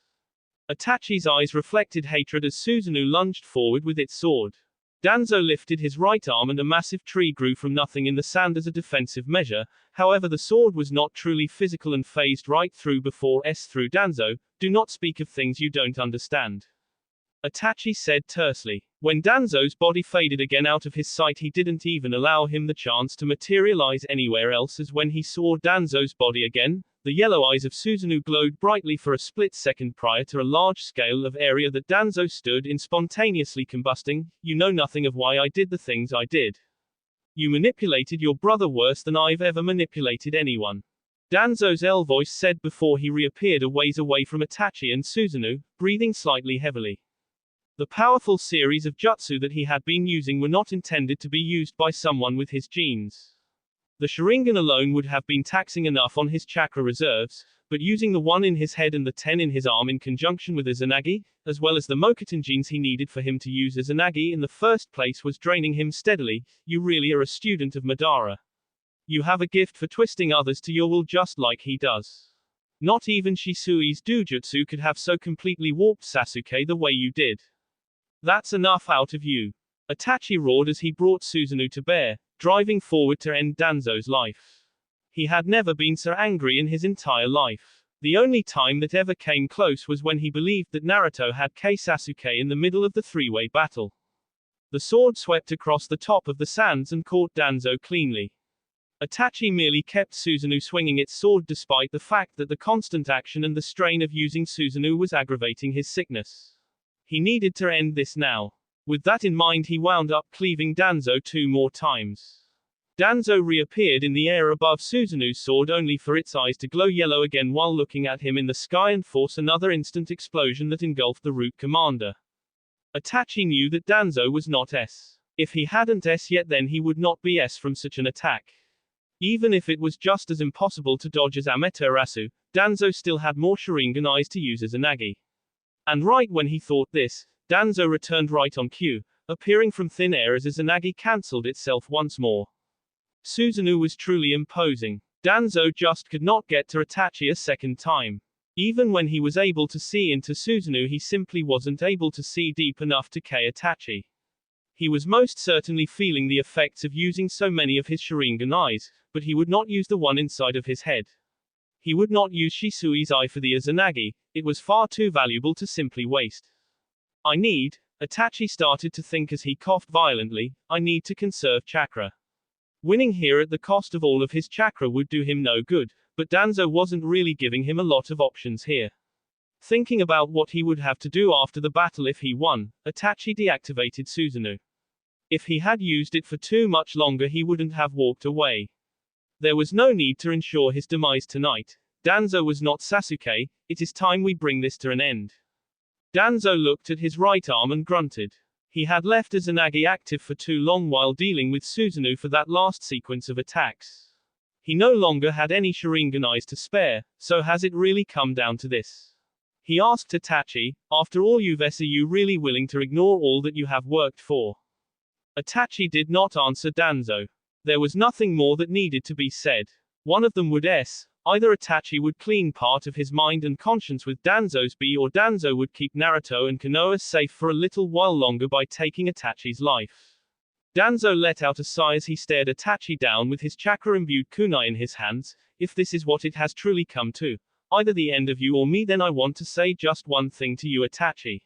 Itachi's eyes reflected hatred as Susanoo lunged forward with its sword. Danzo lifted his right arm and a massive tree grew from nothing in the sand as a defensive measure. However, the sword was not truly physical and phased right through through Danzo. Do not speak of things you don't understand, Itachi said tersely. When Danzo's body faded again out of his sight, he didn't even allow him the chance to materialize anywhere else, as when he saw Danzo's body again, The yellow eyes of Susanoo glowed brightly for a split second prior to a large scale of area that Danzo stood in spontaneously combusting. You know nothing of why I did the things I did. You manipulated your brother worse than I've ever manipulated anyone. Danzo's L voice said before he reappeared a ways away from Itachi and Susanoo, breathing slightly heavily. The powerful series of jutsu that he had been using were not intended to be used by someone with his genes. The Sharingan alone would have been taxing enough on his chakra reserves, but using the 1 in his head and the 10 in his arm in conjunction with Izanagi, as well as the Mokuton genes he needed for him to use Izanagi in the first place was draining him steadily. You really are a student of Madara. You have a gift for twisting others to your will just like he does. Not even Shisui's Dujutsu could have so completely warped Sasuke the way you did. That's enough out of you. Itachi roared as he brought Susanoo to bear, driving forward to end Danzo's life. He had never been so angry in his entire life. The only time that ever came close was when he believed that Naruto had killed Sasuke in the middle of the three-way battle. The sword swept across the top of the sands and caught Danzo cleanly. Itachi merely kept Susanoo swinging its sword despite the fact that the constant action and the strain of using Susanoo was aggravating his sickness. He needed to end this now. With that in mind he wound up cleaving Danzo 2 more times. Danzo reappeared in the air above Susanoo's sword only for its eyes to glow yellow again while looking at him in the sky and force another instant explosion that engulfed the root commander. Itachi knew that Danzo was not S. If he hadn't S yet then he would not be S from such an attack. Even if it was just as impossible to dodge as Amaterasu, Danzo still had more Sharingan eyes to use as Izanagi. And right when he thought this, Danzo returned right on cue, appearing from thin air as Izanagi cancelled itself once more. Susanoo was truly imposing. Danzo just could not get to Itachi a second time. Even when he was able to see into Susanoo he simply wasn't able to see deep enough to kill Itachi. He was most certainly feeling the effects of using so many of his Sharingan eyes, but he would not use the one inside of his head. He would not use Shisui's eye for the Izanagi, it was far too valuable to simply waste. Itachi started to think as he coughed violently, I need to conserve chakra. Winning here at the cost of all of his chakra would do him no good, but Danzo wasn't really giving him a lot of options here. Thinking about what he would have to do after the battle if he won, Itachi deactivated Susanoo. If he had used it for too much longer he wouldn't have walked away. There was no need to ensure his demise tonight. Danzo was not Sasuke, it is time we bring this to an end. Danzo looked at his right arm and grunted. He had left Izanagi active for too long while dealing with Susanoo for that last sequence of attacks. He no longer had any Sharingan eyes to spare, so has it really come down to this? He asked Itachi, after all are you really willing to ignore all that you have worked for? Itachi did not answer Danzo. There was nothing more that needed to be said. One of them would either Itachi would clean part of his mind and conscience with Danzo's B or Danzo would keep Naruto and Konoha safe for a little while longer by taking Itachi's life. Danzo let out a sigh as he stared Itachi down with his chakra-imbued kunai in his hands. If this is what it has truly come to, either the end of you or me, then I want to say just one thing to you, Itachi.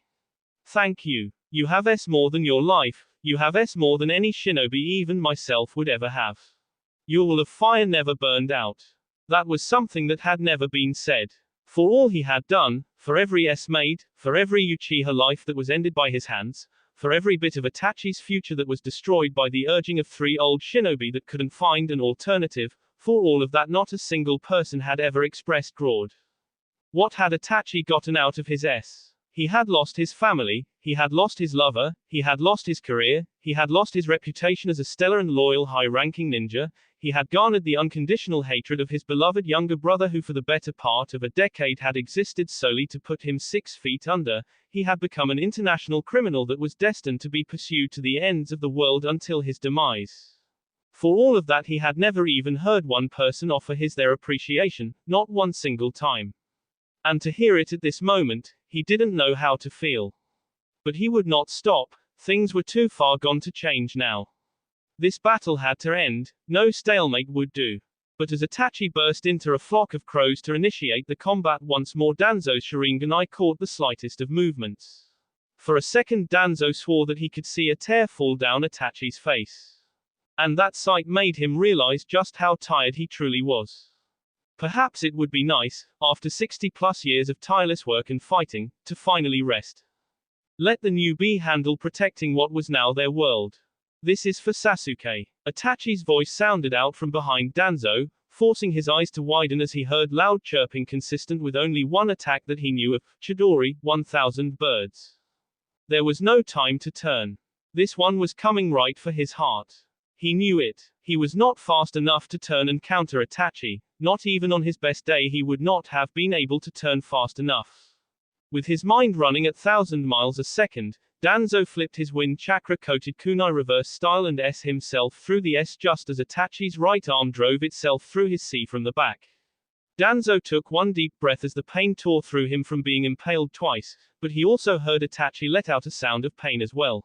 Thank you. You have more than your life, you have more than any shinobi even myself would ever have. Your will of fire never burned out. That was something that had never been said. For all he had done, for every made, for every Uchiha life that was ended by his hands, for every bit of Itachi's future that was destroyed by the urging of 3 old shinobi that couldn't find an alternative, for all of that not a single person had ever expressed gratitude. What had Itachi gotten out of his He had lost his family, he had lost his lover, he had lost his career, he had lost his reputation as a stellar and loyal high-ranking ninja, he had garnered the unconditional hatred of his beloved younger brother who for the better part of a decade had existed solely to put him 6 feet under, he had become an international criminal that was destined to be pursued to the ends of the world until his demise. For all of that he had never even heard one person offer their appreciation, not one single time. And to hear it at this moment, he didn't know how to feel. But he would not stop, things were too far gone to change now. This battle had to end, no stalemate would do. But as Itachi burst into a flock of crows to initiate the combat once more, Danzo's Sharingan eye caught the slightest of movements. For a second Danzo swore that he could see a tear fall down Itachi's face. And that sight made him realize just how tired he truly was. Perhaps it would be nice, after 60 plus years of tireless work and fighting, to finally rest. Let the newbie handle protecting what was now their world. This is for Sasuke. Itachi's voice sounded out from behind Danzo, forcing his eyes to widen as he heard loud chirping consistent with only one attack that he knew of, Chidori, 1000 birds. There was no time to turn. This one was coming right for his heart. He knew it. He was not fast enough to turn and counter Itachi. Not even on his best day he would not have been able to turn fast enough. With his mind running at 1,000 miles a second, Danzo flipped his wind chakra-coated kunai reverse style and S himself through the S just as Itachi's right arm drove itself through his C from the back. Danzo took one deep breath as the pain tore through him from being impaled twice, but he also heard Itachi let out a sound of pain as well.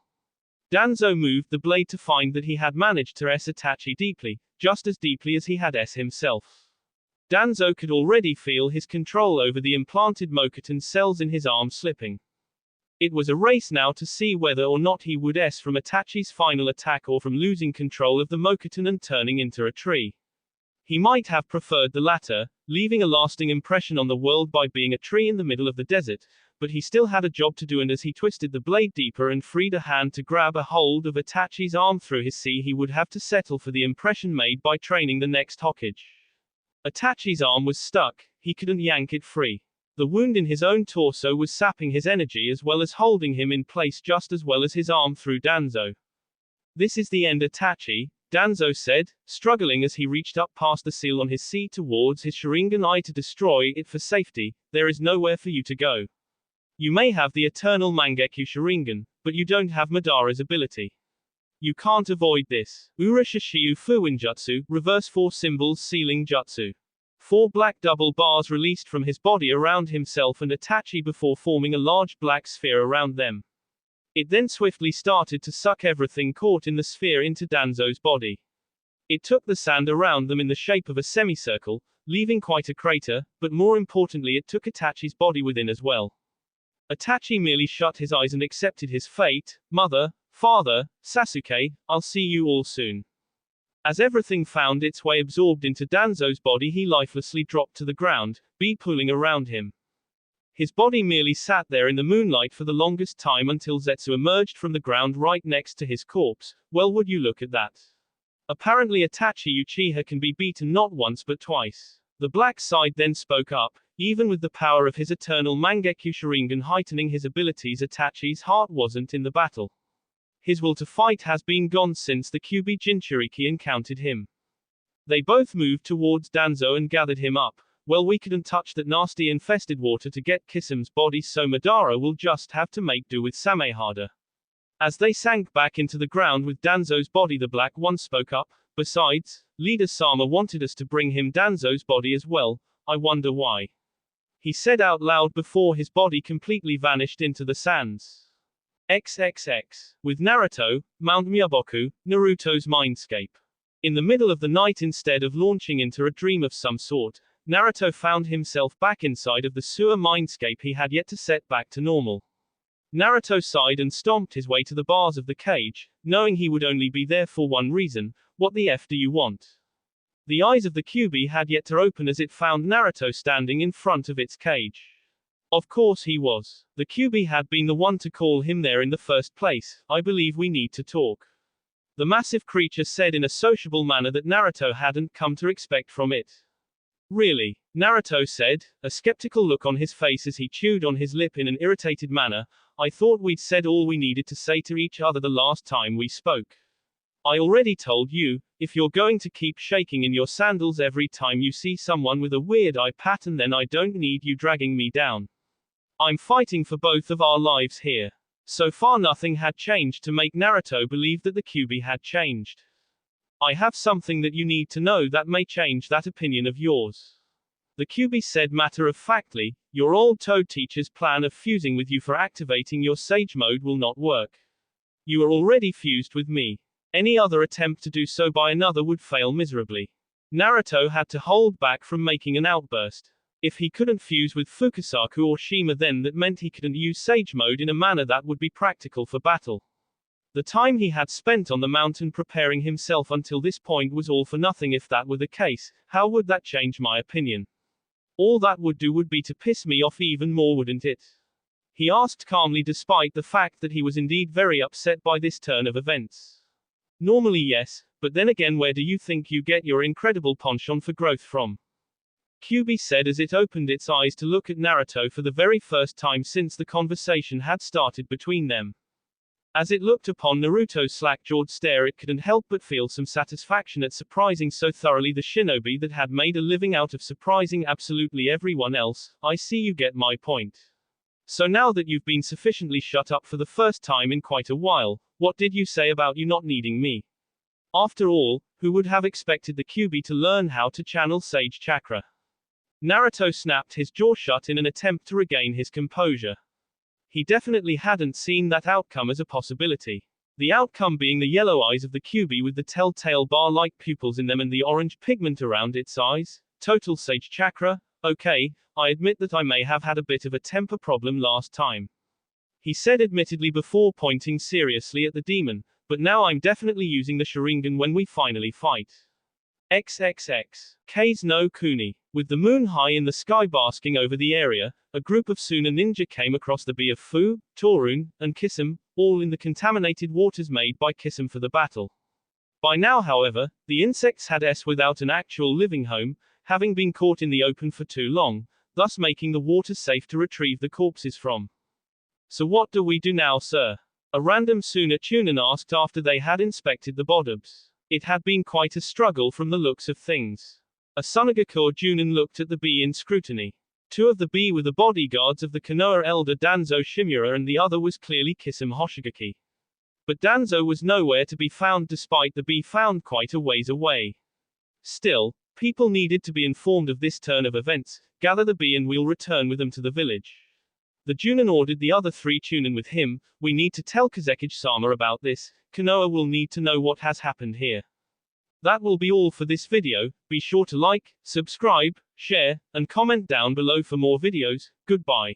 Danzo moved the blade to find that he had managed to S Itachi deeply, just as deeply as he had S himself. Danzo could already feel his control over the implanted Mokuton cells in his arm slipping. It was a race now to see whether or not he would S from Itachi's final attack or from losing control of the Mokuton and turning into a tree. He might have preferred the latter, leaving a lasting impression on the world by being a tree in the middle of the desert, but he still had a job to do, and as he twisted the blade deeper and freed a hand to grab a hold of Itachi's arm through his C, he would have to settle for the impression made by training the next Hokage. Itachi's arm was stuck, he couldn't yank it free. The wound in his own torso was sapping his energy as well as holding him in place just as well as his arm through Danzo. This is the end, Itachi, Danzo said, struggling as he reached up past the seal on his C towards his Sharingan eye to destroy it for safety. There is nowhere for you to go. You may have the eternal Mangekyo Sharingan, but you don't have Madara's ability. You can't avoid this. Ura Shishiu Fuinjutsu, reverse 4 symbols sealing jutsu. 4 black double bars released from his body around himself and Itachi before forming a large black sphere around them. It then swiftly started to suck everything caught in the sphere into Danzo's body. It took the sand around them in the shape of a semicircle, leaving quite a crater, but more importantly it took Itachi's body within as well. Itachi merely shut his eyes and accepted his fate. Mother, Father, Sasuke, I'll see you all soon. As everything found its way absorbed into Danzo's body, he lifelessly dropped to the ground, pulling around him. His body merely sat there in the moonlight for the longest time until Zetsu emerged from the ground right next to his corpse. Well, would you look at that? Apparently Itachi Uchiha can be beaten not once but twice. The black side then spoke up. Even with the power of his eternal Mangekyo Sharingan heightening his abilities, Itachi's heart wasn't in the battle. His will to fight has been gone since the Kyuubi Jinchuriki encountered him. They both moved towards Danzo and gathered him up. Well, we couldn't touch that nasty infested water to get Kisam's body, so Madara will just have to make do with Samehada. As they sank back into the ground with Danzo's body, the black one spoke up. Besides, Leader Sama wanted us to bring him Danzo's body as well. I wonder why. He said out loud before his body completely vanished into the sands. XXX. With Naruto, Mount Myaboku, Naruto's mindscape. In the middle of the night, instead of launching into a dream of some sort, Naruto found himself back inside of the sewer mindscape he had yet to set back to normal. Naruto sighed and stomped his way to the bars of the cage, knowing he would only be there for one reason. What the F do you want? The eyes of the Kyuubi had yet to open as it found Naruto standing in front of its cage. Of course he was. The Kyuubi had been the one to call him there in the first place. I believe we need to talk. The massive creature said in a sociable manner that Naruto hadn't come to expect from it. Really? Naruto said, a skeptical look on his face as he chewed on his lip in an irritated manner. I thought we'd said all we needed to say to each other the last time we spoke. I already told you, if you're going to keep shaking in your sandals every time you see someone with a weird eye pattern, then I don't need you dragging me down. I'm fighting for both of our lives here. So far nothing had changed to make Naruto believe that the Kyuubi had changed. I have something that you need to know that may change that opinion of yours. The Kyuubi said matter-of-factly, your old Toad teacher's plan of fusing with you for activating your Sage mode will not work. You are already fused with me. Any other attempt to do so by another would fail miserably. Naruto had to hold back from making an outburst. If he couldn't fuse with Fukasaku or Shima, then that meant he couldn't use Sage mode in a manner that would be practical for battle. The time he had spent on the mountain preparing himself until this point was all for nothing. If that were the case, how would that change my opinion? All that would do would be to piss me off even more, wouldn't it? He asked calmly, despite the fact that he was indeed very upset by this turn of events. Normally yes, but then again, where do you think you get your incredible penchant for growth from? Kyuubi said as it opened its eyes to look at Naruto for the very first time since the conversation had started between them. As it looked upon Naruto's slack-jawed stare, it couldn't help but feel some satisfaction at surprising so thoroughly the shinobi that had made a living out of surprising absolutely everyone else. I see you get my point. So now that you've been sufficiently shut up for the first time in quite a while, what did you say about you not needing me? After all, who would have expected the Kyuubi to learn how to channel sage chakra? Naruto snapped his jaw shut in an attempt to regain his composure. He definitely hadn't seen that outcome as a possibility. The outcome being the yellow eyes of the Kyuubi with the telltale bar-like pupils in them and the orange pigment around its eyes. Total sage chakra. Okay, I admit that I may have had a bit of a temper problem last time, he said admittedly before pointing seriously at the demon, but now I'm definitely using the Sharingan when we finally fight. XXX. Kase no Kuni. With the moon high in the sky basking over the area, a group of Suna ninja came across the Bee of Fu, Torun, and Kisame, all in the contaminated waters made by Kisame for the battle. By now, however, the insects had without an actual living home, having been caught in the open for too long, thus making the waters safe to retrieve the corpses from. So what do we do now, sir? A random Suna Chunin asked after they had inspected the bodobs. It had been quite a struggle from the looks of things. A Sunagakur Junin looked at the bee in scrutiny. Two of the bee were the bodyguards of the Konoha elder Danzo Shimura and the other was clearly Kisame Hoshigaki. But Danzo was nowhere to be found despite the bee found quite a ways away. Still, people needed to be informed of this turn of events. Gather the bee and we'll return with them to the village. The Junin ordered the other three Chunin with him. We need to tell Kazekage-sama about this. Konoha will need to know what has happened here. That will be all for this video. Be sure to like, subscribe, share, and comment down below for more videos. Goodbye.